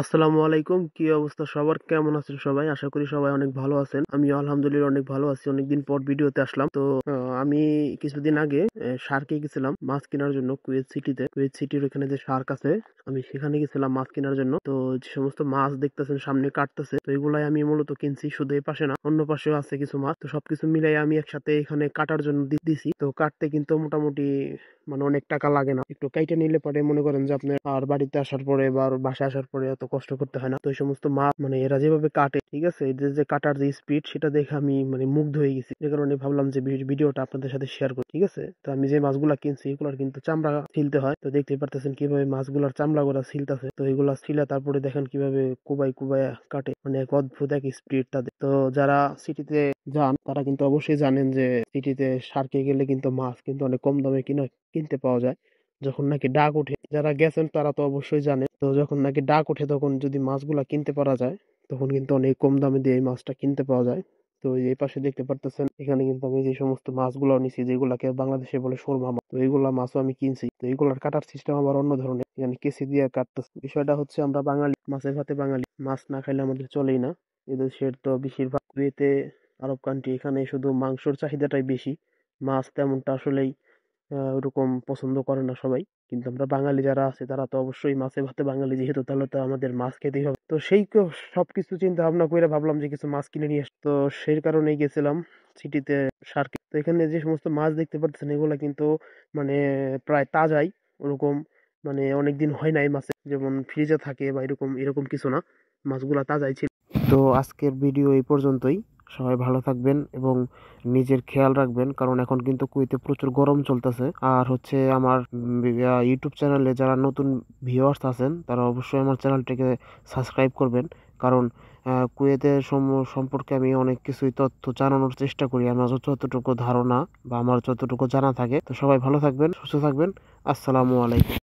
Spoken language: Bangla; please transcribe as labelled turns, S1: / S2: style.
S1: আসসালামু আলাইকুম। কি অবস্থা সবার? কেমন আছেন সবাই? আশা করি সবাই অনেক ভালো আছেন। আমিও আলহামদুলিল্লাহ অনেক ভালো আছি। অনেকদিন পর ভিডিওতে আসলাম। তো আমি কিছুদিন আগে শার্কে গেছিলাম মাছ কেনার জন্য কুয়েত সিটিতে। কুয়েত সিটির ওখানে যে শার্ক আছে, আমি সেখানে গেছিলাম মাছ কেনার জন্য। তো যে সমস্ত মাছ দেখতেছেন সামনে কাটতেছে, তো এগুলাই আমি মূলত কিনছি। শুধু এই পাশে না, অন্য পাশেও আছে কিছু মাছ। তো সবকিছু মিলাই আমি একসাথে এখানে কাটার জন্য দিছি। তো কাটতে কিন্তু মোটামুটি মানে অনেক টাকা লাগে না। একটু কাইটে নিলে পরে মনে করেন যে আপনার আর বাড়িতে আসার পরে বা বাসায় আসার পরে এত কষ্ট করতে হয় না। তো এই সমস্ত মাছ মানে এরা যেভাবে কাটে, ঠিক আছে, এদের যে কাটার যে স্পিড, সেটা দেখে আমি মানে মুগ্ধ হয়ে গেছি। যে কারণে ভাবলাম যে ভিডিওটা আপনাদের সাথে শেয়ার করি, ঠিক আছে। তো আমি যে মাছগুলা কিনছি এগুলার কিন্তু চামড়া ছিলতে হয়। তো দেখতে পারতেছেন কিভাবে মাছগুলার চামড়া গুলা ছিলতেছে। তো এগুলা ছিলা তারপরে দেখেন কিভাবে কুবাই কুবাই কাটে, মানে এক অদ্ভুত এক স্পিড তাদের। তো যারা সিটিতে যান তারা কিন্তু অবশ্যই জানেন যে সিটিতে শার্কে গেলে কিন্তু মাছ কিন্তু অনেক কম দামে কিনতে পাওয়া যায়। যখন নাকি ডাক ওঠে, যারা গেছেন তারা তো অবশ্যই জানে। তো যখন নাকি ডাক ওঠে তখন যদি মাছগুলা কিনতে পারা যায়, তখন কিন্তু অনেক কম দামে দিয়ে এই মাছটা কিনতে পাওয়া যায়। তো এই পাশে দেখতে পারতেছেন, এখানে কিন্তু আমি যে সমস্ত মাছগুলো নিছি, যেগুলাকে বাংলাদেশে বলে সুরমা মাছ, তো এইগুলা মাছও আমি কিনছি। তো এইগুলার কাটার সিস্টেম আবার অন্য ধরনের, এখানে কেসি দিয়ে কাটতেছে। বিষয়টা হচ্ছে আমরা বাঙালি, মাছে ভাতে বাঙালি, মাছ না খাইলে আমাদের চলেই না। এদেশের তো বেশিরভাগ কুয়েতে, আরব কান্ট্রি, এখানে শুধু মাংসর চাহিদাটাই বেশি। মাছ তেমনটা আসলেই ওরকম পছন্দ করে না সবাই। কিন্তু আমরা বাঙালি যারা আছে তারা তো অবশ্যই মাছে ভাতে বাঙালি যেহেতু, তাহলে তো আমাদের মাছ খেতেই হবে। তো সবকিছু চিন্তা ভাবনা করে ভাবলাম যে কিছু মাছ কিনে নিয়ে আসি। তো সেই কারণেই গেছিলাম সিটিতে শার্কে। তো এখানে যে সমস্ত মাছ দেখতে পাচ্ছেন এগুলা কিন্তু মানে প্রায় তাজাই, ওরকম মানে অনেকদিন হয় নাই মাছে যেমন ফ্রিজে থাকে বা এরকম এরকম কিছু না, মাছগুলা তাজাই ছিল। তো আজকের ভিডিও এই পর্যন্তই। সবাই ভালো থাকবেন এবং নিজের খেয়াল রাখবেন, কারণ এখন কিন্তু কুয়েতে প্রচুর গরম চলতেছে। আর হচ্ছে আমার ইউটিউব চ্যানেলে যারা নতুন ভিউয়ার্স আছেন তারা অবশ্যই আমার চ্যানেলটিকে সাবস্ক্রাইব করবেন, কারণ কুয়েতের সম্পর্কে আমি অনেক কিছুই তথ্য জানানোর চেষ্টা করি, আমার যতটুকু ধারণা বা আমার যতটুকু জানা থাকে। তো সবাই ভালো থাকবেন, সুস্থ থাকবেন। আসসালামু আলাইকুম।